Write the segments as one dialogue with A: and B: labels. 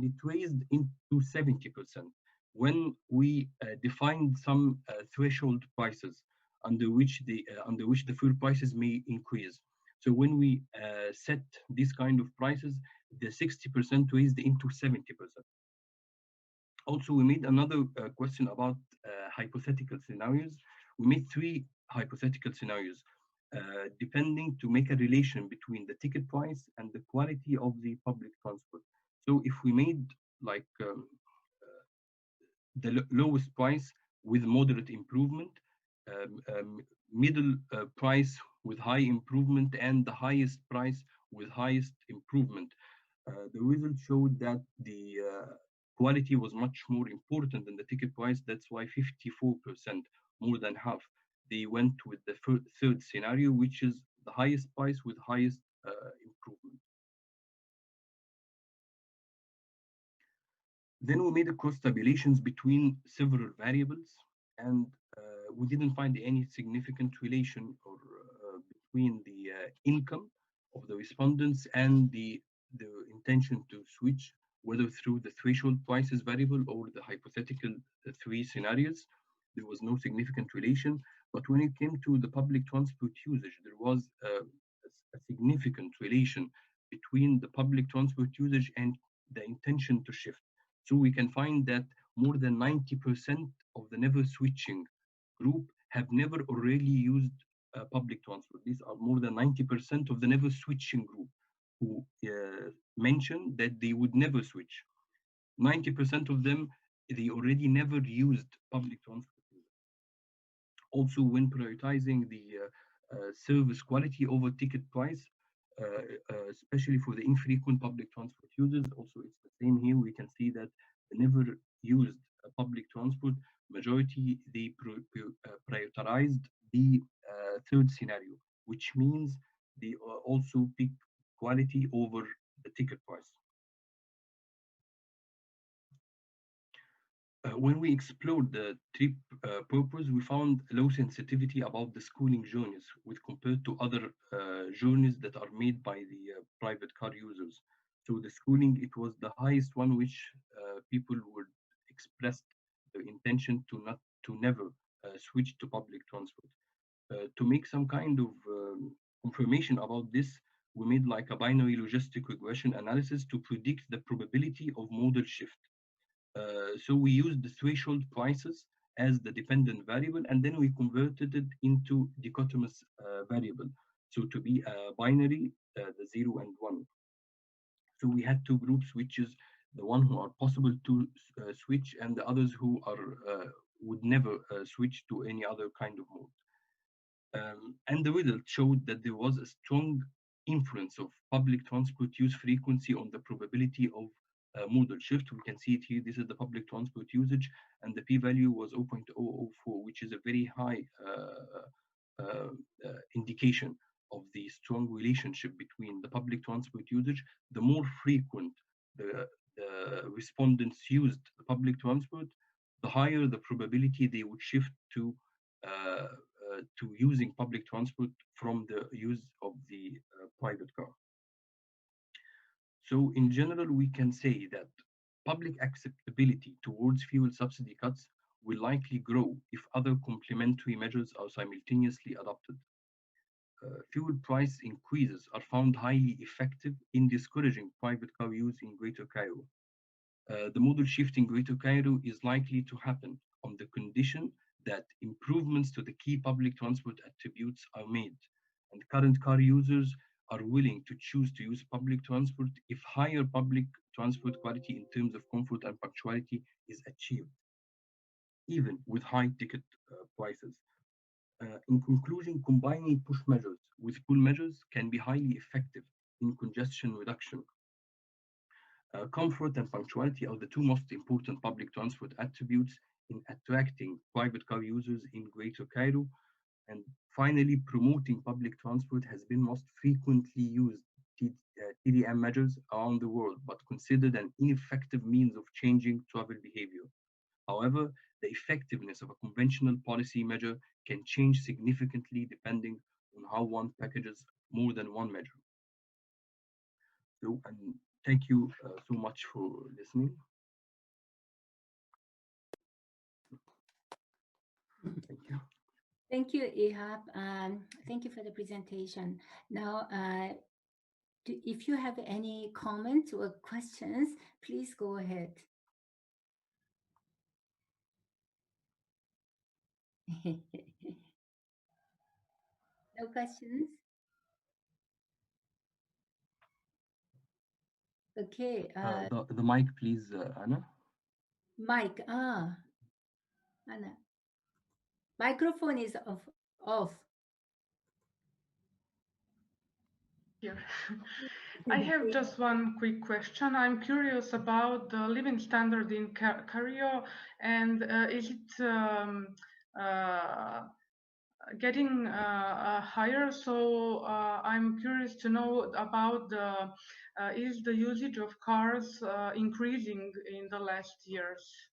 A: and it raised into 70% when we defined some threshold prices under which the fuel prices may increase. So when we set this kind of prices, the 60% raised into 70%. Also, we made another question about hypothetical scenarios. We made 3 hypothetical scenarios, depending to make a relation between the ticket price and the quality of the public transport. So if we made like the lowest price with moderate improvement, middle price with high improvement, and the highest price with highest improvement, the result showed that the quality was much more important than the ticket price. That's why 54%, more than half, they went with the third scenario, which is the highest price with highest improvement. Then we made a cross tabulations between several variables, and we didn't find any significant relation or between the income of the respondents and the intention to switch, whether through the threshold prices variable or the hypothetical 3 scenarios. There was no significant relation. But when it came to the public transport usage, there was a significant relation between the public transport usage and the intention to shift. So we can find that more than 90% of the never switching group have never already used public transport. These are more than 90% of the never switching group who mentioned that they would never switch. 90% of them, they already never used public transport. Also, when prioritizing the service quality over ticket price, especially for the infrequent public transport users, also it's the same here. We can see that they never used public transport. Majority, they prioritized the third scenario, which means they also pick quality over the ticket price. When we explored the trip purpose, we found low sensitivity about the schooling journeys with compared to other journeys that are made by the private car users. So the schooling, it was the highest one, which people would express the intention to never switch to public transport. To make some kind of confirmation about this, we made like a binary logistic regression analysis to predict the probability of modal shift. So we used the threshold prices as the dependent variable, and then we converted it into dichotomous variable. So to be a binary, the 0 and 1. So we had 2 groups, which is the one who are possible to switch, and the others who are would never switch to any other kind of mode. And the result showed that there was a strong influence of public transport use frequency on the probability of modal shift. We can see it here. This is the public transport usage, and the p-value was 0.004, which is a very high indication of the strong relationship between the public transport usage. The more frequent the respondents used the public transport, the higher the probability they would shift to using public transport from the use of the private car. So in general, we can say that public acceptability towards fuel subsidy cuts will likely grow if other complementary measures are simultaneously adopted. Fuel price increases are found highly effective in discouraging private car use in Greater Cairo. The modal shift in Greater Cairo is likely to happen on the condition that improvements to the key public transport attributes are made, and current car users are willing to choose to use public transport if higher public transport quality in terms of comfort and punctuality is achieved, even with high ticket prices. In conclusion, combining push measures with pull measures can be highly effective in congestion reduction. Comfort and punctuality are the 2 most important public transport attributes in attracting private car users in Greater Cairo. And finally, promoting public transport has been most frequently used TDM measures around the world, but considered an ineffective means of changing travel behavior. However, the effectiveness of a conventional policy measure can change significantly depending on how one packages more than one measure. So, and thank you so much for listening. Thank you.
B: Thank you, Ehab. Thank you for the presentation. Now, if you have any comments or questions, please go ahead. No questions? Okay.
A: The mic, please, Anna.
B: Mic. Anna. Microphone is off.
C: Here. I have just one quick question. I'm curious about the living standard in Cairo, and is it getting higher? So I'm curious to know about is the usage of cars increasing in the last years?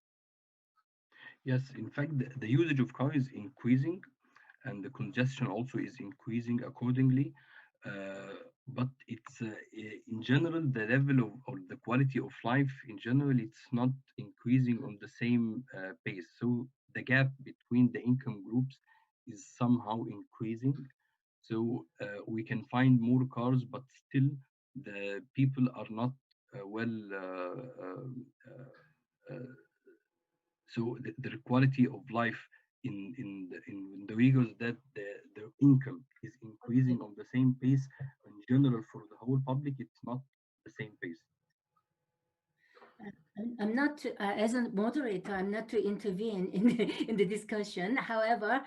A: Yes, in fact, the usage of cars is increasing, and the congestion also is increasing accordingly. But it's in general, the level of or the quality of life in general, it's not increasing on the same pace. So the gap between the income groups is somehow increasing. So we can find more cars, but still the people are not well. So the quality of life in the Uyghurs, that the income is increasing on the same pace. In general, for the whole public, it's not the same pace.
B: I'm not as a moderator, I'm not to intervene in the discussion. However,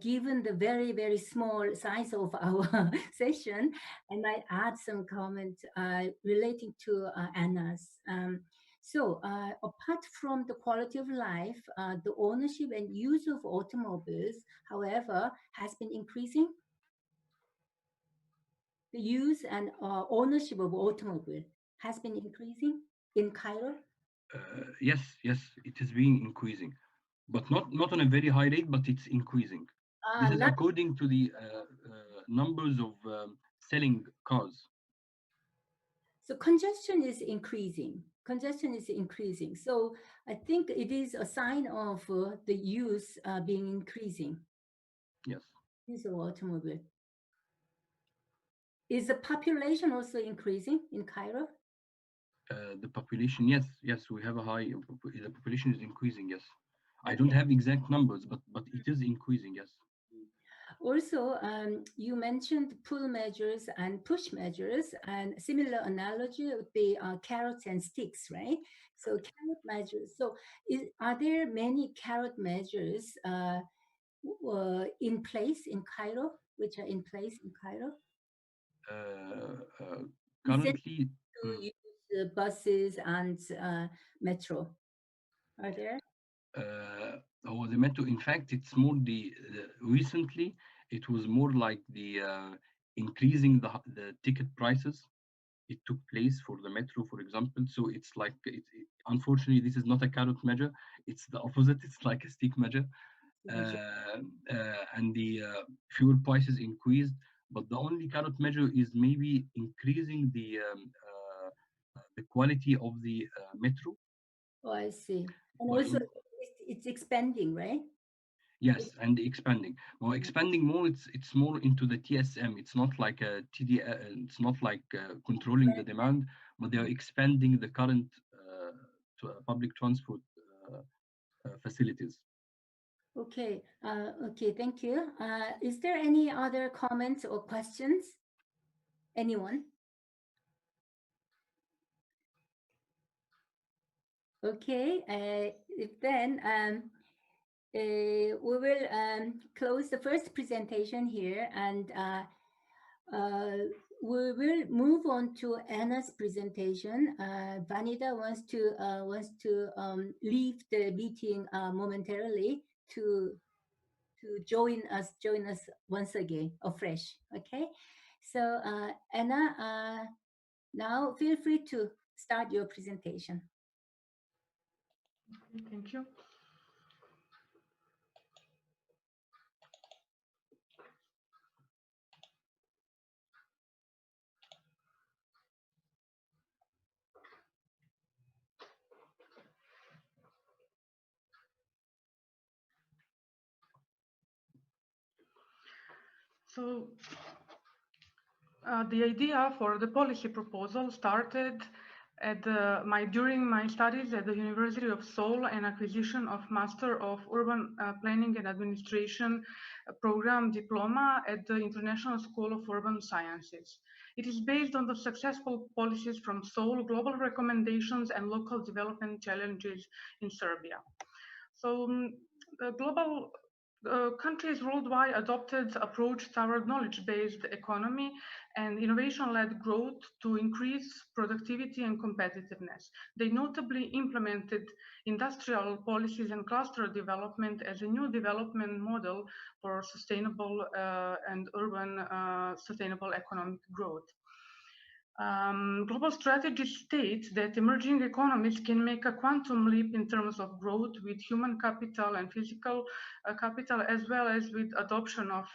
B: given the very small size of our session, I might add some comments relating to Anna's. So apart from the quality of life, the ownership and use of automobiles, however, has been increasing. The use and ownership of automobile has been increasing in Cairo.
A: Yes, it is being increasing, but not on a very high rate, but it's increasing. This is according to the numbers of selling cars.
B: So congestion is increasing. Congestion is increasing. So I think it is a sign of the use being increasing.
A: Yes.
B: Use of automobile. Is the population also increasing in Cairo?
A: The population, yes, we have a high. The population is increasing. Yes, I don't have exact numbers, but it is increasing. Yes.
B: Also, you mentioned pull measures and push measures, and similar analogy would be carrots and sticks, right? So carrot measures. So are there many carrot measures in place in Cairo, which are in place in Cairo?
A: Currently,
B: to use buses and metro. Are there?
A: The metro. In fact, it's more recently. It was more like the increasing the ticket prices. It took place for the metro, for example. So it's like, unfortunately, this is not a carrot measure. It's the opposite. It's like a stick measure. And the fuel prices increased, but the only carrot measure is maybe increasing the quality of the metro.
B: Oh, I see. And also, it's expanding, right?
A: Yes, and expanding. Well, expanding more, it's more into the TSM. It's not like a TD. It's not like controlling the demand, but they are expanding the current public transport facilities.
B: Okay. Okay. Thank you. Is there any other comments or questions? Anyone? Okay. If then we will close the first presentation here, and we will move on to Anna's presentation. Vanida wants to leave the meeting momentarily to join us once again afresh. Okay, so Anna, now feel free to start your presentation.
C: Thank you. So the idea for the policy proposal started at during my studies at the University of Seoul and acquisition of Master of Urban Planning and Administration program diploma at the International School of Urban Sciences. It is based on the successful policies from Seoul, global recommendations, and local development challenges in Serbia. So the global countries worldwide adopted approach toward knowledge-based economy and innovation-led growth to increase productivity and competitiveness. They notably implemented industrial policies and cluster development as a new development model for sustainable and urban sustainable economic growth. Global strategy states that emerging economies can make a quantum leap in terms of growth with human capital and physical capital, as well as with adoption of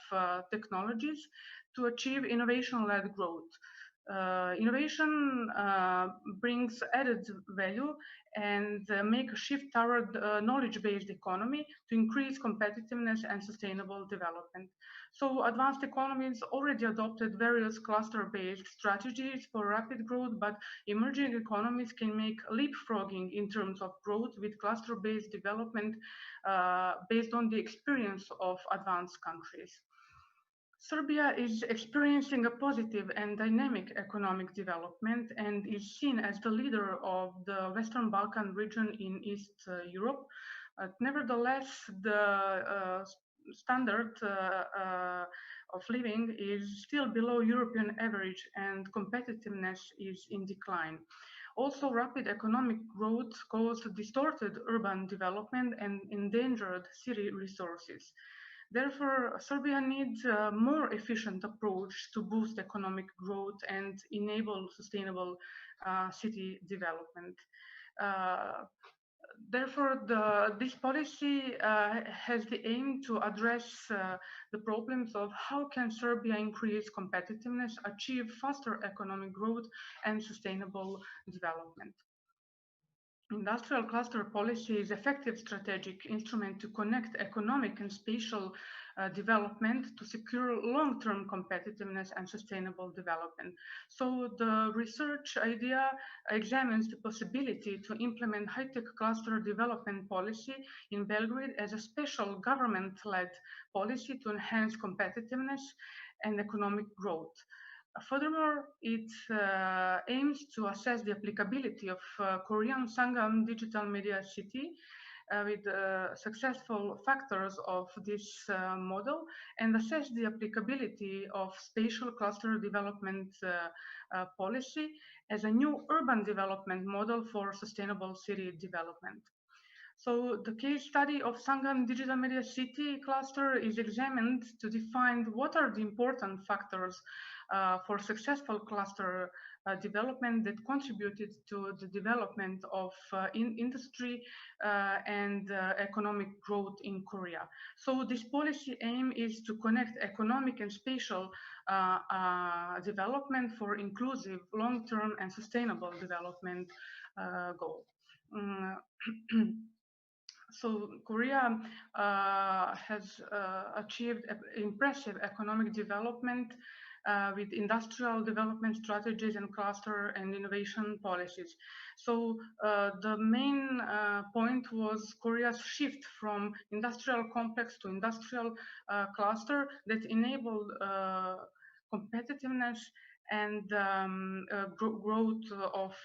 C: technologies to achieve innovation-led growth. Innovation brings added value and make a shift toward knowledge-based economy to increase competitiveness and sustainable development. So advanced economies already adopted various cluster-based strategies for rapid growth, but emerging economies can make leapfrogging in terms of growth with cluster-based development based on the experience of advanced countries. Serbia is experiencing a positive and dynamic economic development and is seen as the leader of the Western Balkan region in East Europe. Nevertheless, the standard of living is still below European average and competitiveness is in decline. Also, rapid economic growth caused distorted urban development and endangered city resources. Therefore, Serbia needs a more efficient approach to boost economic growth and enable sustainable city development. Therefore, this policy has the aim to address the problems of how can Serbia increase competitiveness, achieve faster economic growth, and sustainable development. Industrial cluster policy is an effective strategic instrument to connect economic and spatial development to secure long-term competitiveness and sustainable development. So the research idea examines the possibility to implement high-tech cluster development policy in Belgrade as a special government-led policy to enhance competitiveness and economic growth. Furthermore, it aims to assess the applicability of Korean Sangam digital media city with successful factors of this model and assess the applicability of spatial cluster development policy as a new urban development model for sustainable city development. So the case study of Sangam Digital Media City cluster is examined to define what are the important factors for successful cluster development that contributed to the development of industry and economic growth in Korea. So this policy aim is to connect economic and spatial development for inclusive, long-term and sustainable development goal. So Korea has achieved impressive economic development with industrial development strategies and cluster and innovation policies. So the main point was Korea's shift from industrial complex to industrial cluster that enabled competitiveness and growth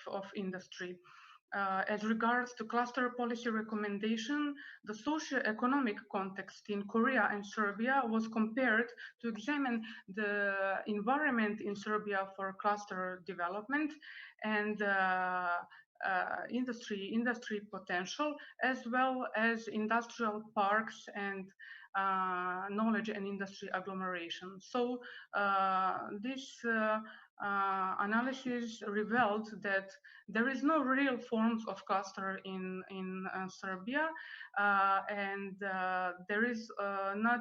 C: of industry. As regards to cluster policy recommendation, the socio-economic context in Korea and Serbia was compared to examine the environment in Serbia for cluster development and industry potential, as well as industrial parks and knowledge and industry agglomeration. So this analysis revealed that there is no real forms of cluster in Serbia, and there is not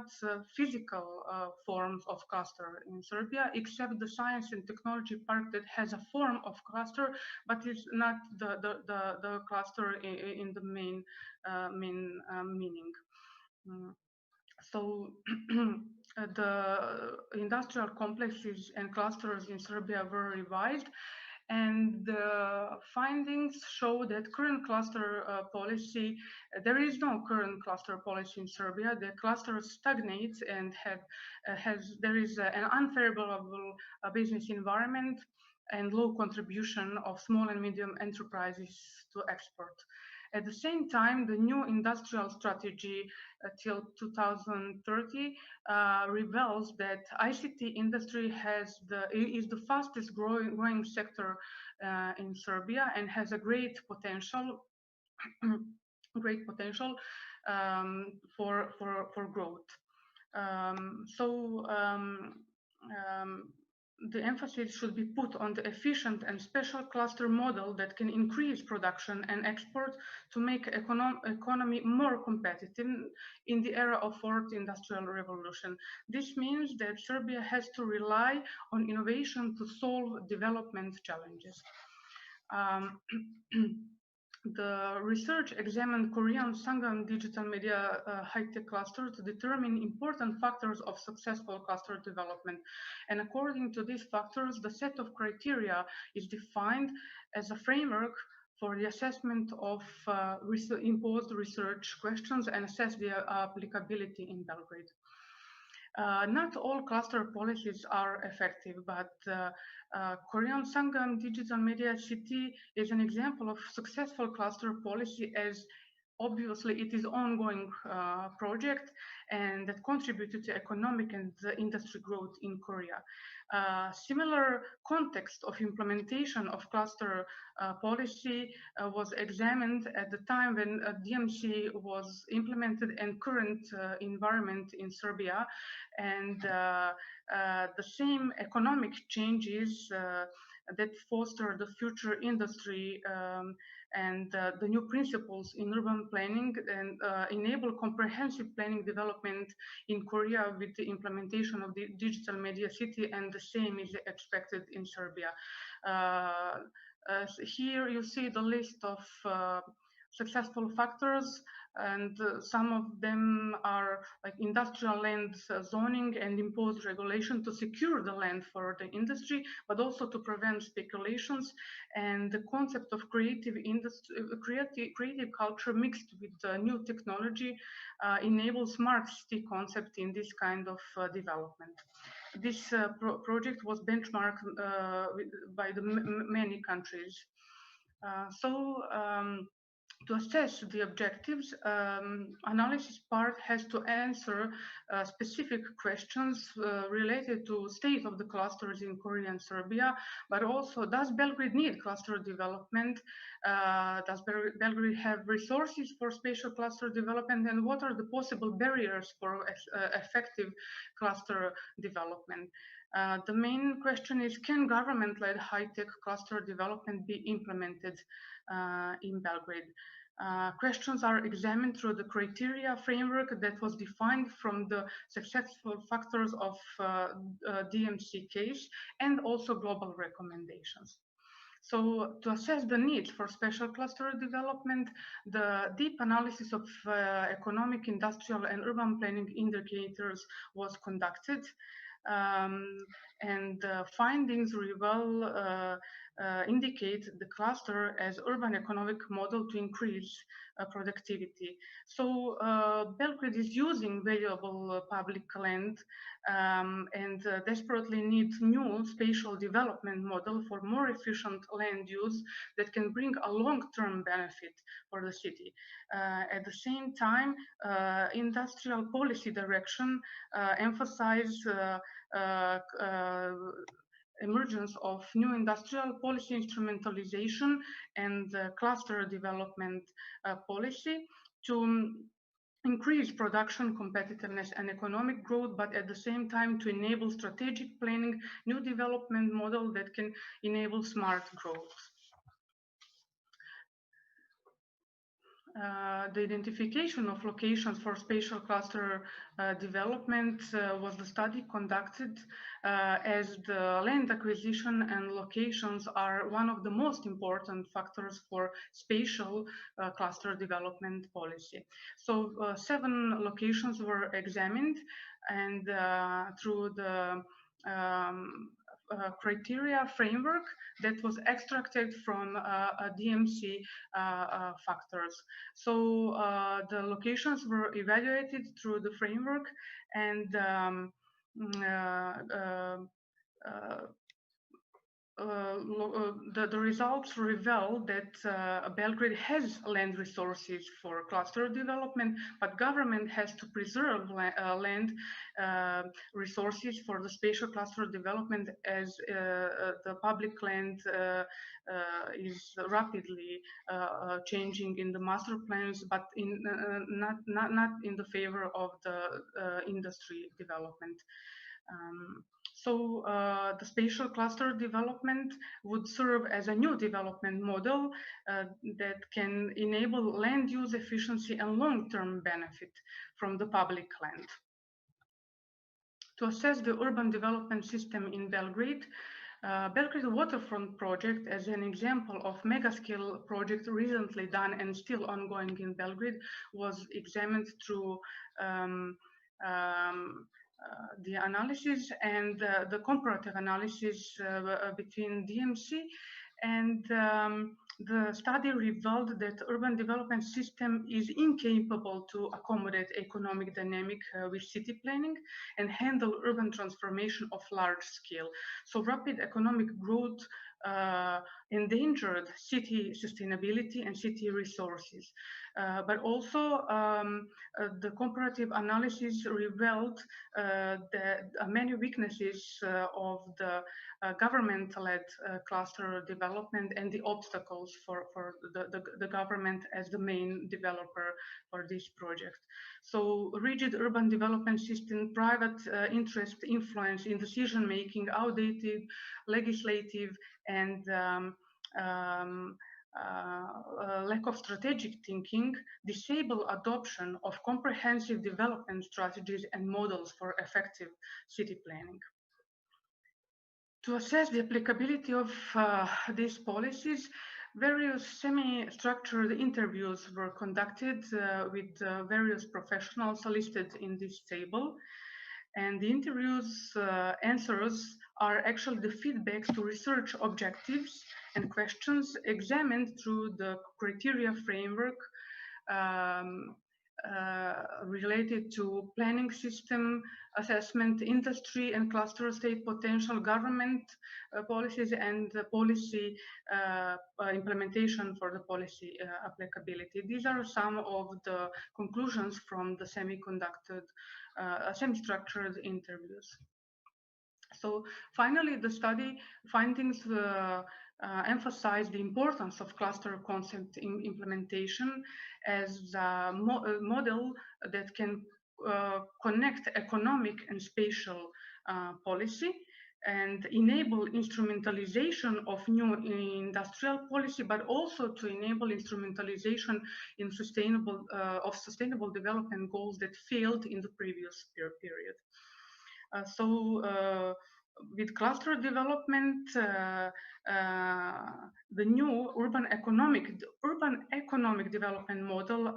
C: physical forms of cluster in Serbia, except the science and technology park that has a form of cluster, but is not the cluster in the main meaning. So the industrial complexes and clusters in Serbia were revised, and the findings show that current cluster policy, there is no current cluster policy in Serbia. The cluster stagnates and there is an unfavorable business environment and low contribution of small and medium enterprises to export. At the same time, the new industrial strategy till 2030 reveals that ICT industry is the fastest growing sector in Serbia and has a great potential, for growth. The emphasis should be put on the efficient and special cluster model that can increase production and export to make economy more competitive in the era of fourth industrial revolution. This means that Serbia has to rely on innovation to solve development challenges. The research examined Korean Sangam digital media high-tech cluster to determine important factors of successful cluster development. And according to these factors, the set of criteria is defined as a framework for the assessment of imposed research questions and assess their applicability in Belgrade. Not all cluster policies are effective, but Korean Sangam Digital Media City is an example of successful cluster policy, as obviously it is an ongoing project and that contributed to economic and industry growth in Korea. Similar context of implementation of cluster policy was examined at the time when DMC was implemented and current environment in Serbia, and the same economic changes that foster the future industry and the new principles in urban planning and enable comprehensive planning development in Korea with the implementation of the digital media city, and the same is expected in Serbia. Here you see the list of successful factors, and some of them are like industrial land zoning and imposed regulation to secure the land for the industry, but also to prevent speculations, and the concept of creative culture mixed with new technology enables smart city concept in this kind of development. This project was benchmarked by the many countries. To assess the objectives, analysis part has to answer specific questions related to state of the clusters in Korea and Serbia, but also, does Belgrade need cluster development? Does Belgrade have resources for spatial cluster development? And what are the possible barriers for effective cluster development? The main question is, can government-led high-tech cluster development be implemented in Belgrade? Questions are examined through the criteria framework that was defined from the successful factors of DMC case and also global recommendations. So to assess the needs for special cluster development, the deep analysis of economic, industrial, and urban planning indicators was conducted. And findings reveal indicate the cluster as urban economic model to increase productivity. So Belgrade is using valuable public land and desperately needs new spatial development model for more efficient land use that can bring a long-term benefit for the city. At the same time, industrial policy direction emphasize emergence of new industrial policy instrumentalization and cluster development policy to increase production competitiveness and economic growth, but at the same time to enable strategic planning, new development model that can enable smart growth. The identification of locations for spatial cluster development was the study conducted as the land acquisition and locations are one of the most important factors for spatial cluster development policy. So 7 locations were examined, and through the criteria framework that was extracted from DMC factors. So the locations were evaluated through the framework, and the results reveal that Belgrade has land resources for cluster development, but government has to preserve land resources for the spatial cluster development, as the public land is rapidly changing in the master plans, but in not in the favor of the industry development. So the spatial cluster development would serve as a new development model that can enable land use efficiency and long-term benefit from the public land. To assess the urban development system in Belgrade, Belgrade Waterfront Project, as an example of mega-scale project recently done and still ongoing in Belgrade, was examined through the analysis and the comparative analysis between DMC, and the study revealed that urban development system is incapable to accommodate economic dynamic with city planning and handle urban transformation of large scale. So rapid economic growth endangered city sustainability and city resources. But also the comparative analysis revealed that many weaknesses of the government-led cluster development and the obstacles for the government as the main developer for this project. So rigid urban development system, private interest influence in decision-making, outdated legislative, and lack of strategic thinking disable adoption of comprehensive development strategies and models for effective city planning. To assess the applicability of these policies, various semi-structured interviews were conducted with various professionals listed in this table. And the interviews answers are actually the feedbacks to research objectives and questions examined through the criteria framework related to planning system, assessment, industry and cluster state potential, government policies, and policy implementation for the policy applicability. These are some of the conclusions from the semi-structured interviews. So finally, the study findings emphasize the importance of cluster concept in implementation as a model that can connect economic and spatial policy and enable instrumentalization of new industrial policy, but also to enable instrumentalization in sustainable development goals that failed in the previous period. With cluster development, the new urban economic development model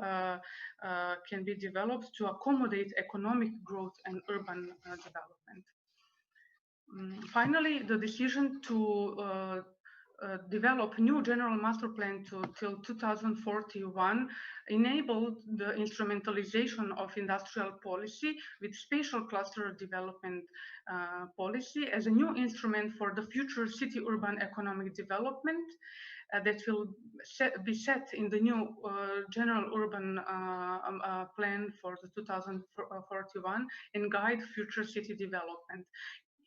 C: can be developed to accommodate economic growth and urban development. Finally, the decision to develop new general master plan till 2041 enabled the instrumentalization of industrial policy with spatial cluster development policy as a new instrument for the future city urban economic development that will be set in the new general urban plan for the 2041 and guide future city development.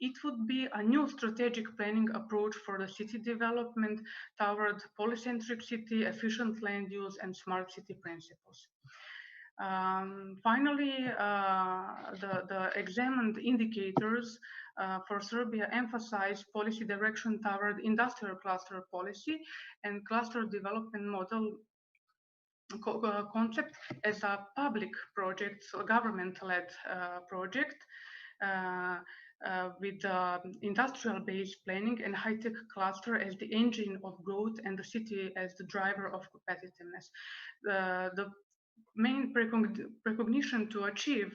C: It would be a new strategic planning approach for the city development toward polycentric city, efficient land use, and smart city principles. Finally, the examined indicators for Serbia emphasize policy direction toward industrial cluster policy and cluster development model concept as a public project, so government-led project with industrial-based planning and high-tech cluster as the engine of growth and the city as the driver of competitiveness. The main precognition to achieve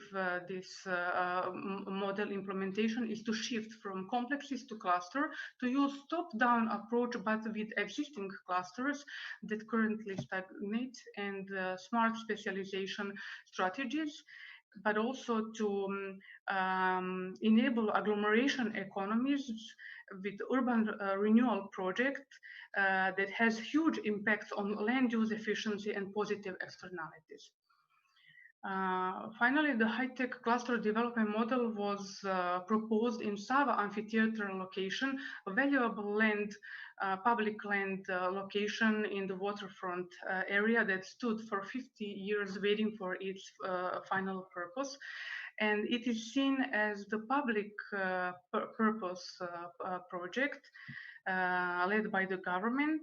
C: this model implementation is to shift from complexes to cluster, to use top-down approach but with existing clusters that currently stagnate, and smart specialization strategies, but also to enable agglomeration economies with urban renewal project that has huge impacts on land use efficiency and positive externalities. Finally, the high-tech cluster development model was proposed in Sava Amphitheater location, a valuable land, public land location in the waterfront area that stood for 50 years waiting for its final purpose. And it is seen as the public purpose project led by the government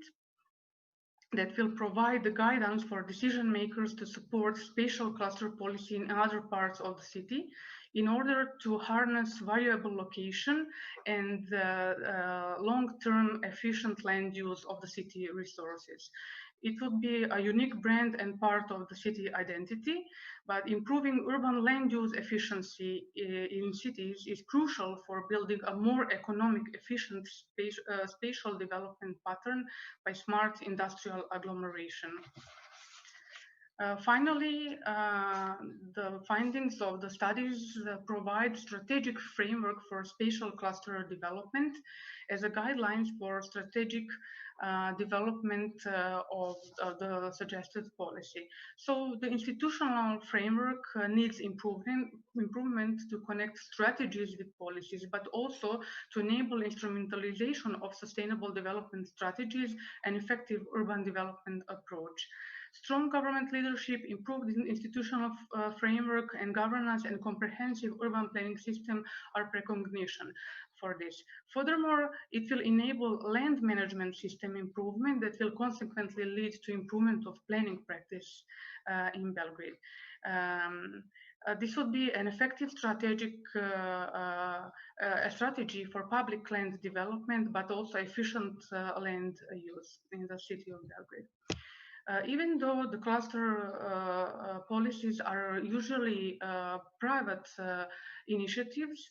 C: that will provide the guidance for decision makers to support spatial cluster policy in other parts of the city in order to harness variable location and long-term efficient land use of the city resources. It would be a unique brand and part of the city identity, but improving urban land use efficiency in cities is crucial for building a more economic, efficient spatial development pattern by smart industrial agglomeration. Finally, the findings of the studies provide strategic framework for spatial cluster development as a guidelines for strategic development of the suggested policy. So the institutional framework needs improvement to connect strategies with policies, but also to enable instrumentalization of sustainable development strategies and effective urban development approach. Strong government leadership, improved institutional framework and governance, and comprehensive urban planning system are precognition for this. Furthermore, it will enable land management system improvement that will consequently lead to improvement of planning practice in Belgrade. This would be an effective strategic strategy for public land development, but also efficient land use in the city of Belgrade. Even though the cluster policies are usually private initiatives,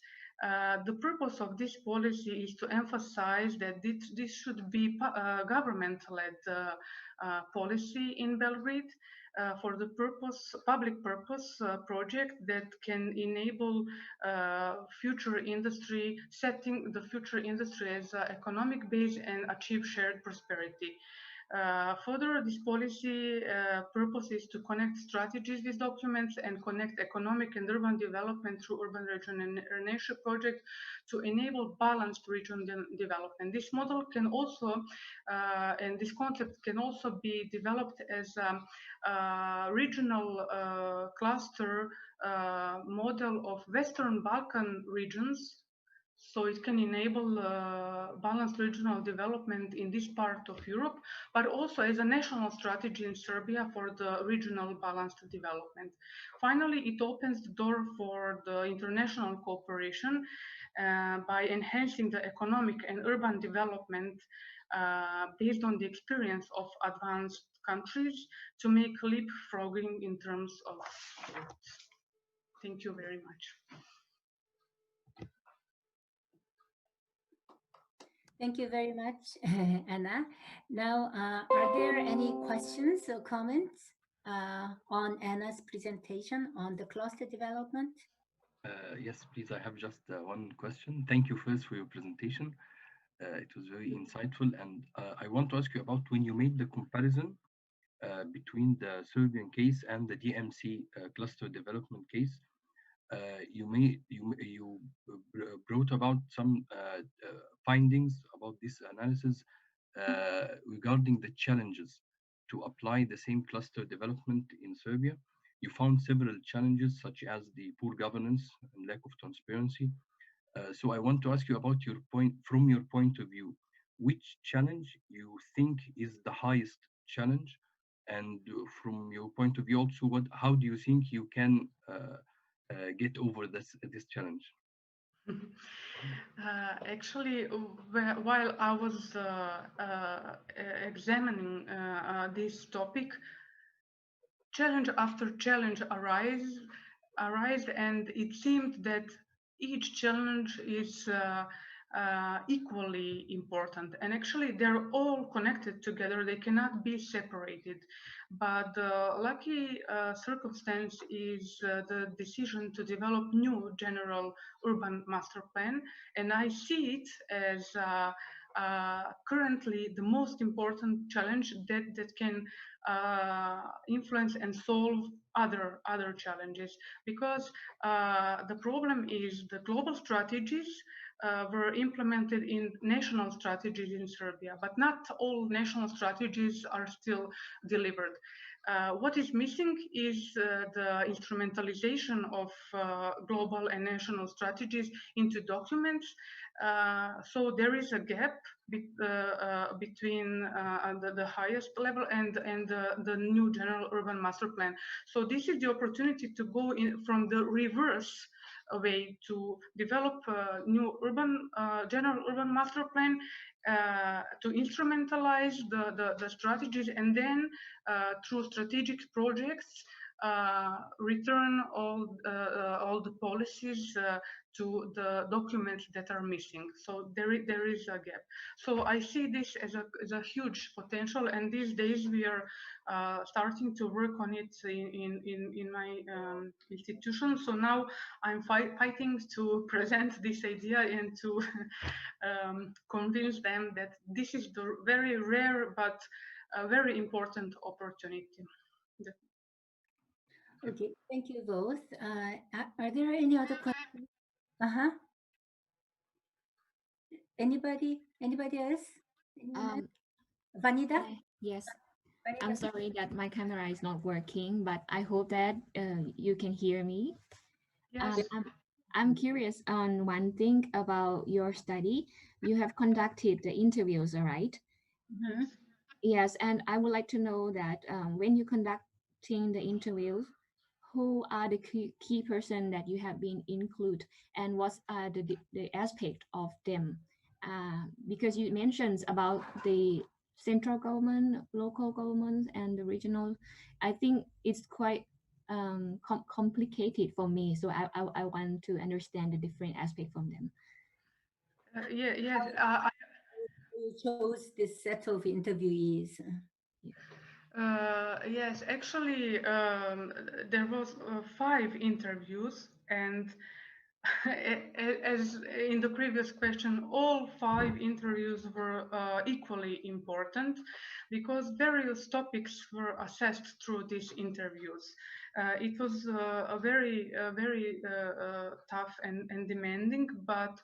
C: the purpose of this policy is to emphasize that this should be government-led policy in Belgrade for the public purpose project that can enable future industry, setting the future industry as economic base and achieve shared prosperity. Further, this policy purpose is to connect strategies with documents and connect economic and urban development through urban regeneration projects to enable balanced regional development. This model can also, and this concept can also be developed as a regional cluster model of Western Balkan regions. So it can enable balanced regional development in this part of Europe, but also as a national strategy in Serbia for the regional balanced development. Finally, it opens the door for the international cooperation by enhancing the economic and urban development based on the experience of advanced countries to make leapfrogging in terms of growth. Thank you very much.
B: Thank you very much, Anna. Now, are there any questions or comments on Anna's presentation on the cluster development?
A: Yes, please. I have just one question. Thank you first for your presentation. It was very insightful. And I want to ask you about when you made the comparison between the Serbian case and the DMC cluster development case. You brought about some findings about this analysis regarding the challenges to apply the same cluster development in Serbia. You found several challenges such as the poor governance and lack of transparency. So I want to ask you about from your point of view, which challenge you think is the highest challenge, And from your point of view also, how do you think you can get over this challenge?
C: Actually, while I was examining this topic, challenge after challenge arise, and it seemed that each challenge is equally important, and actually they're all connected together. They cannot be separated. But the lucky circumstance is the decision to develop new general urban master plan, and I see it as currently the most important challenge that can influence and solve other challenges, because the problem is the global strategies were implemented in national strategies in Serbia, but not all national strategies are still delivered. What is missing is the instrumentalization of global and national strategies into documents. So there is a gap between the highest level and the new general urban master plan. So this is the opportunity to go in from the reverse way, to develop a new general urban master plan, to instrumentalize the strategies, and then through strategic projects return all the policies to the documents that are missing. So there is a gap. So I see this as a huge potential, and these days we are starting to work on it in my institution. So now I'm fighting to present this idea and to convince them that this is the very rare but very important opportunity.
B: Okay, thank you both. Are there any other questions? Anybody else? Vanida?
D: Yes.
B: Vanida,
D: I'm sorry that my camera is not working, but I hope that you can hear me.
C: Yes.
D: I'm curious on one thing about your study. You have conducted the interviews, all right?
B: Mm-hmm.
D: Yes, and I would like to know that when you conducting the interviews, who are the key person that you have been include, and what are the aspect of them? Because you mentioned about the central government, local government, and the regional. I think it's quite complicated for me, so I want to understand the different aspect from them.
C: Yes.
B: You chose this set of interviewees.
C: Yes, actually, there was 5 interviews, and as in the previous question, all 5 interviews were equally important, because various topics were assessed through these interviews. It was a very tough and demanding, but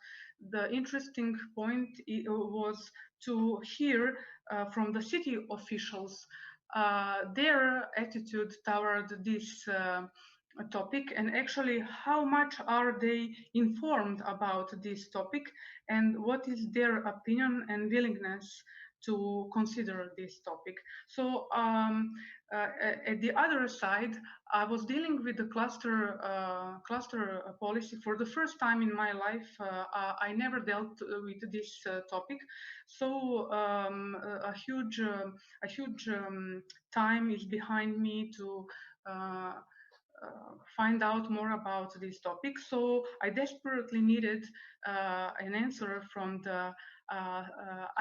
C: the interesting point was to hear from the city officials their attitude toward this topic, and actually how much are they informed about this topic, and what is their opinion and willingness to consider this topic. So at the other side, I was dealing with the cluster policy for the first time in my life. I never dealt with this topic, so a huge time is behind me to find out more about this topic. So I desperately needed an answer from the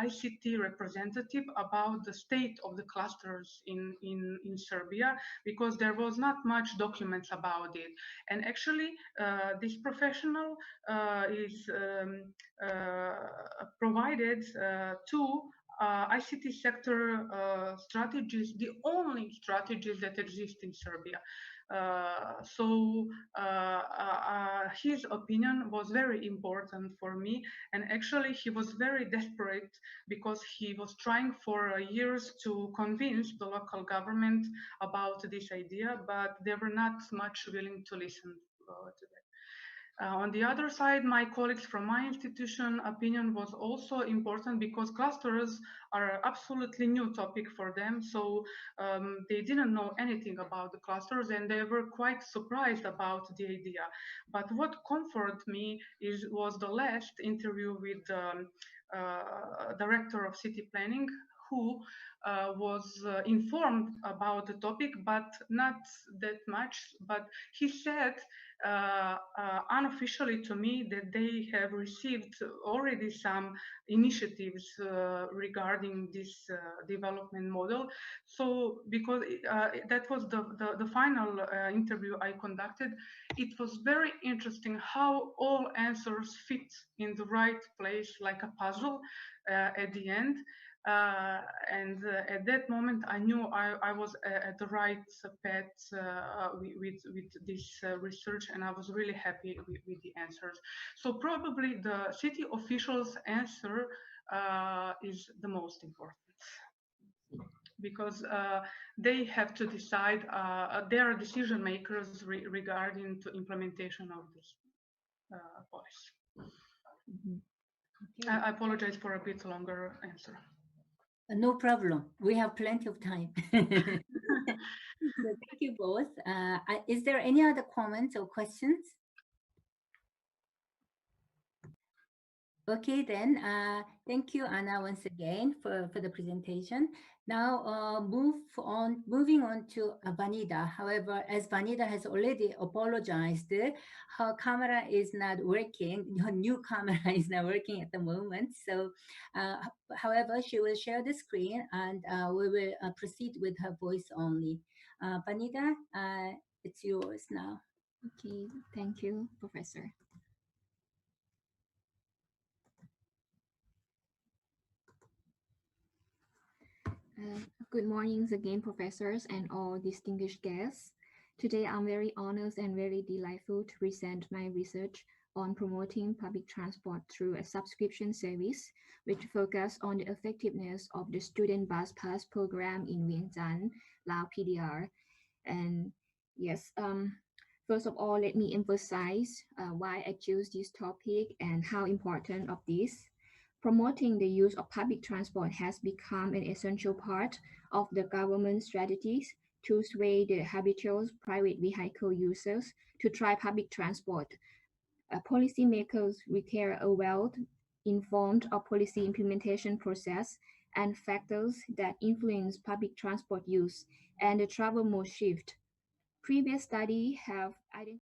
C: ICT representative about the state of the clusters in Serbia, because there was not much documents about it. And actually, this professional is provided two ICT sector strategies, the only strategies that exist in Serbia. So his opinion was very important for me, and actually he was very desperate, because he was trying for years to convince the local government about this idea, but they were not much willing to listen to that. On the other side, my colleagues from my institution opinion was also important because clusters are absolutely new topic for them. So they didn't know anything about the clusters and they were quite surprised about the idea. But what comforted me was the last interview with the director of city planning, who was informed about the topic, but not that much. But he said unofficially to me that they have received already some initiatives regarding this development model. So because that was the final interview I conducted, it was very interesting how all answers fit in the right place like a puzzle at the end. And at that moment, I knew I was at the right path with this research, and I was really happy with the answers. So probably the city officials' answer is the most important, because they have to decide, they are decision makers regarding to implementation of this policy.
B: Mm-hmm. Okay.
C: I apologize for a bit longer answer.
B: No problem. We have plenty of time. So thank you both. Is there any other comments or questions? Okay, then. Thank you, Anna, once again for the presentation. Now, moving on to Vanida. However, as Vanida has already apologized, her camera is not working. Her new camera is not working at the moment. So, however, she will share the screen and we will proceed with her voice only. Vanida, it's yours now.
D: Okay, thank you, Professor. Good morning again, professors and all distinguished guests. Today, I'm very honored and very delightful to present my research on promoting public transport through a subscription service, which focus on the effectiveness of the student bus pass program in Vientiane, Laos PDR. And yes, first of all, let me emphasize why I choose this topic and how important of this. Promoting the use of public transport has become an essential part of the government strategies to sway the habitual private vehicle users to try public transport. Policymakers require a well-informed policy implementation process and factors that influence public transport use and the travel mode shift. Previous studies have identified